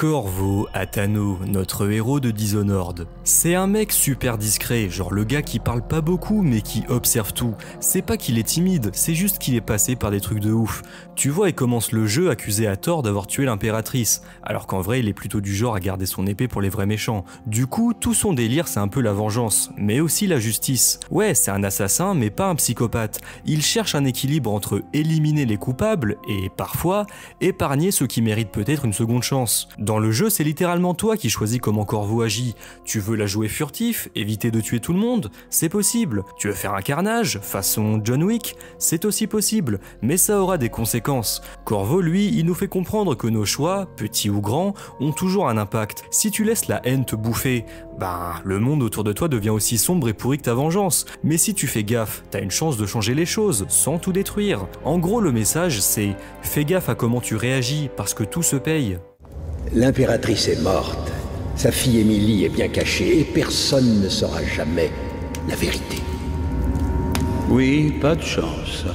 Corvo Atano, notre héros de Dishonored. C'est un mec super discret, genre le gars qui parle pas beaucoup mais qui observe tout. C'est pas qu'il est timide, c'est juste qu'il est passé par des trucs de ouf. Tu vois, il commence le jeu accusé à tort d'avoir tué l'impératrice, alors qu'en vrai il est plutôt du genre à garder son épée pour les vrais méchants. Du coup, tout son délire c'est un peu la vengeance, mais aussi la justice. Ouais, c'est un assassin mais pas un psychopathe. Il cherche un équilibre entre éliminer les coupables et, parfois, épargner ceux qui méritent peut-être une seconde chance. Dans le jeu, c'est littéralement toi qui choisis comment Corvo agit. Tu veux la jouer furtif, éviter de tuer tout le monde? C'est possible. Tu veux faire un carnage, façon John Wick? C'est aussi possible, mais ça aura des conséquences. Corvo, lui, il nous fait comprendre que nos choix, petits ou grands, ont toujours un impact. Si tu laisses la haine te bouffer, le monde autour de toi devient aussi sombre et pourri que ta vengeance. Mais si tu fais gaffe, t'as une chance de changer les choses, sans tout détruire. En gros, le message, c'est « Fais gaffe à comment tu réagis, parce que tout se paye ». L'impératrice est morte. Sa fille Émilie est bien cachée et personne ne saura jamais la vérité. Oui, pas de chance.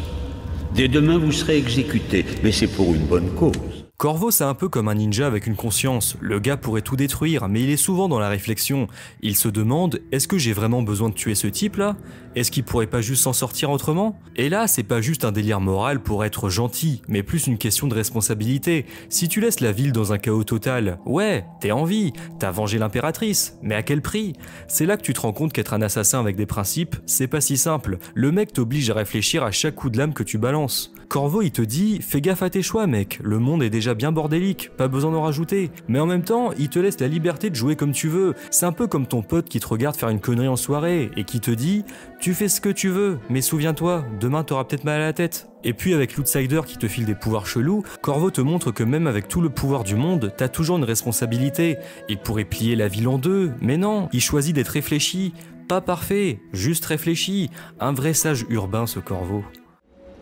Dès demain, vous serez exécuté, mais c'est pour une bonne cause. Corvo, c'est un peu comme un ninja avec une conscience. Le gars pourrait tout détruire, mais il est souvent dans la réflexion. Il se demande, est-ce que j'ai vraiment besoin de tuer ce type-là? Est-ce qu'il pourrait pas juste s'en sortir autrement? Et là, c'est pas juste un délire moral pour être gentil, mais plus une question de responsabilité. Si tu laisses la ville dans un chaos total, ouais, t'es en vie, t'as vengé l'impératrice, mais à quel prix? C'est là que tu te rends compte qu'être un assassin avec des principes, c'est pas si simple. Le mec t'oblige à réfléchir à chaque coup de lame que tu balances. Corvo, il te dit, fais gaffe à tes choix mec, le monde est déjà bien bordélique, pas besoin d'en rajouter. Mais en même temps, il te laisse la liberté de jouer comme tu veux. C'est un peu comme ton pote qui te regarde faire une connerie en soirée et qui te dit « Tu fais ce que tu veux, mais souviens-toi, demain t'auras peut-être mal à la tête ». Et puis avec l'outsider qui te file des pouvoirs chelous, Corvo te montre que même avec tout le pouvoir du monde, t'as toujours une responsabilité. Il pourrait plier la ville en deux, mais non, il choisit d'être réfléchi. Pas parfait, juste réfléchi. Un vrai sage urbain ce Corvo.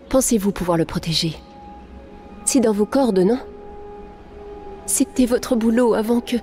Pensez-vous pouvoir le protéger? C'est dans vos cordes, non? C'était votre boulot avant que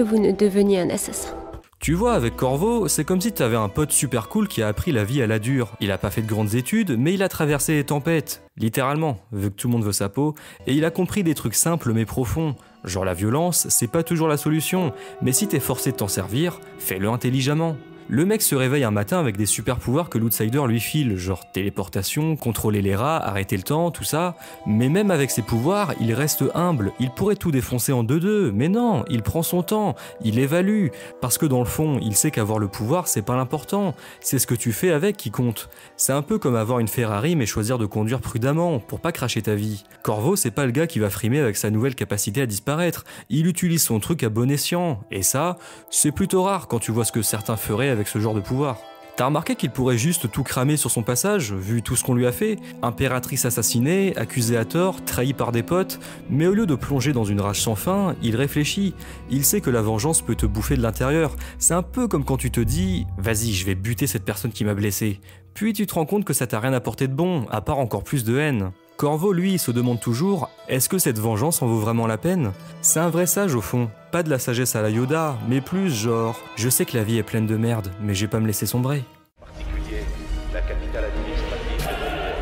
vous ne deveniez un assassin. Tu vois, avec Corvo, c'est comme si t'avais un pote super cool qui a appris la vie à la dure. Il a pas fait de grandes études, mais il a traversé les tempêtes. Littéralement, vu que tout le monde veut sa peau, et il a compris des trucs simples mais profonds. Genre la violence, c'est pas toujours la solution, mais si t'es forcé de t'en servir, fais-le intelligemment. Le mec se réveille un matin avec des super pouvoirs que l'outsider lui file, genre téléportation, contrôler les rats, arrêter le temps, tout ça. Mais même avec ses pouvoirs, il reste humble, il pourrait tout défoncer en 2-2, mais non, il prend son temps, il évalue, parce que dans le fond, il sait qu'avoir le pouvoir, c'est pas l'important, c'est ce que tu fais avec qui compte. C'est un peu comme avoir une Ferrari mais choisir de conduire prudemment, pour pas cracher ta vie. Corvo, c'est pas le gars qui va frimer avec sa nouvelle capacité à disparaître, il utilise son truc à bon escient, et ça, c'est plutôt rare quand tu vois ce que certains feraient avec ce genre de pouvoir. T'as remarqué qu'il pourrait juste tout cramer sur son passage, vu tout ce qu'on lui a fait? Impératrice assassinée, accusée à tort, trahie par des potes, mais au lieu de plonger dans une rage sans fin, il réfléchit. Il sait que la vengeance peut te bouffer de l'intérieur. C'est un peu comme quand tu te dis « Vas-y, je vais buter cette personne qui m'a blessé ». Puis tu te rends compte que ça t'a rien apporté de bon, à part encore plus de haine. Corvo, lui, se demande toujours « Est-ce que cette vengeance en vaut vraiment la peine ?» C'est un vrai sage au fond, pas de la sagesse à la Yoda, mais plus genre « Je sais que la vie est pleine de merde, mais je vais pas me laisser sombrer ». En particulier, la capitale administrative de l'univers.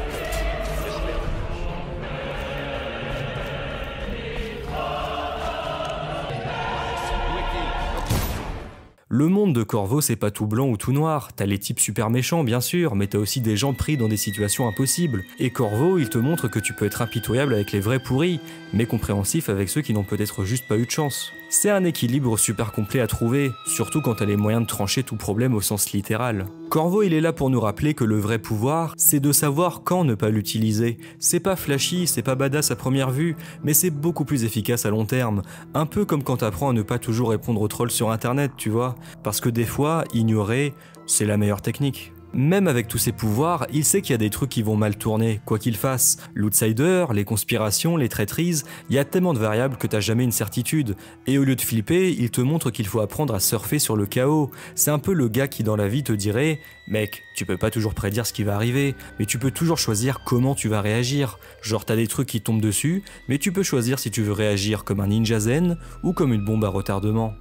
Le monde de Corvo, c'est pas tout blanc ou tout noir. T'as les types super méchants, bien sûr, mais t'as aussi des gens pris dans des situations impossibles. Et Corvo, il te montre que tu peux être impitoyable avec les vrais pourris, mais compréhensif avec ceux qui n'ont peut-être juste pas eu de chance. C'est un équilibre super complet à trouver, surtout quand t'as les moyens de trancher tout problème au sens littéral. Corvo, il est là pour nous rappeler que le vrai pouvoir, c'est de savoir quand ne pas l'utiliser. C'est pas flashy, c'est pas badass à première vue, mais c'est beaucoup plus efficace à long terme. Un peu comme quand t'apprends à ne pas toujours répondre aux trolls sur internet, tu vois. Parce que des fois, ignorer, c'est la meilleure technique. Même avec tous ses pouvoirs, il sait qu'il y a des trucs qui vont mal tourner, quoi qu'il fasse. L'outsider, les conspirations, les traîtrises, il y a tellement de variables que t'as jamais une certitude. Et au lieu de flipper, il te montre qu'il faut apprendre à surfer sur le chaos. C'est un peu le gars qui dans la vie te dirait « Mec, tu peux pas toujours prédire ce qui va arriver, mais tu peux toujours choisir comment tu vas réagir. Genre t'as des trucs qui tombent dessus, mais tu peux choisir si tu veux réagir comme un ninja zen ou comme une bombe à retardement. »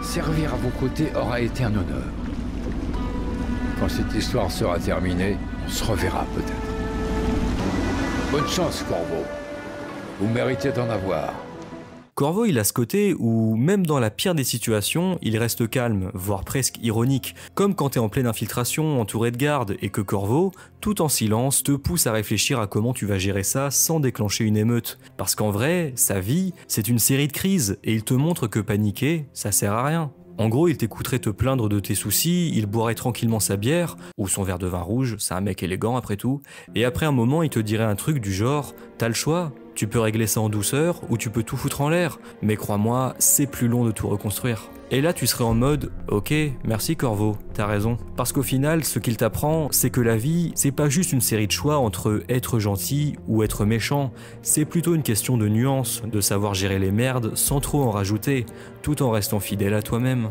Servir à vos côtés aura été un honneur. Quand cette histoire sera terminée, on se reverra peut-être. Bonne chance, Corvo. Vous méritez d'en avoir. Corvo, il a ce côté où, même dans la pire des situations, il reste calme, voire presque ironique, comme quand t'es en pleine infiltration, entouré de gardes, et que Corvo, tout en silence, te pousse à réfléchir à comment tu vas gérer ça sans déclencher une émeute. Parce qu'en vrai, sa vie, c'est une série de crises, et il te montre que paniquer, ça sert à rien. En gros, il t'écouterait te plaindre de tes soucis, il boirait tranquillement sa bière, ou son verre de vin rouge, c'est un mec élégant après tout, et après un moment, il te dirait un truc du genre « T'as le choix, tu peux régler ça en douceur, ou tu peux tout foutre en l'air, mais crois-moi, c'est plus long de tout reconstruire. » Et là, tu serais en mode « Ok, merci Corvo, t'as raison. » Parce qu'au final, ce qu'il t'apprend, c'est que la vie, c'est pas juste une série de choix entre être gentil ou être méchant, c'est plutôt une question de nuance, de savoir gérer les merdes sans trop en rajouter, tout en restant fidèle à toi-même.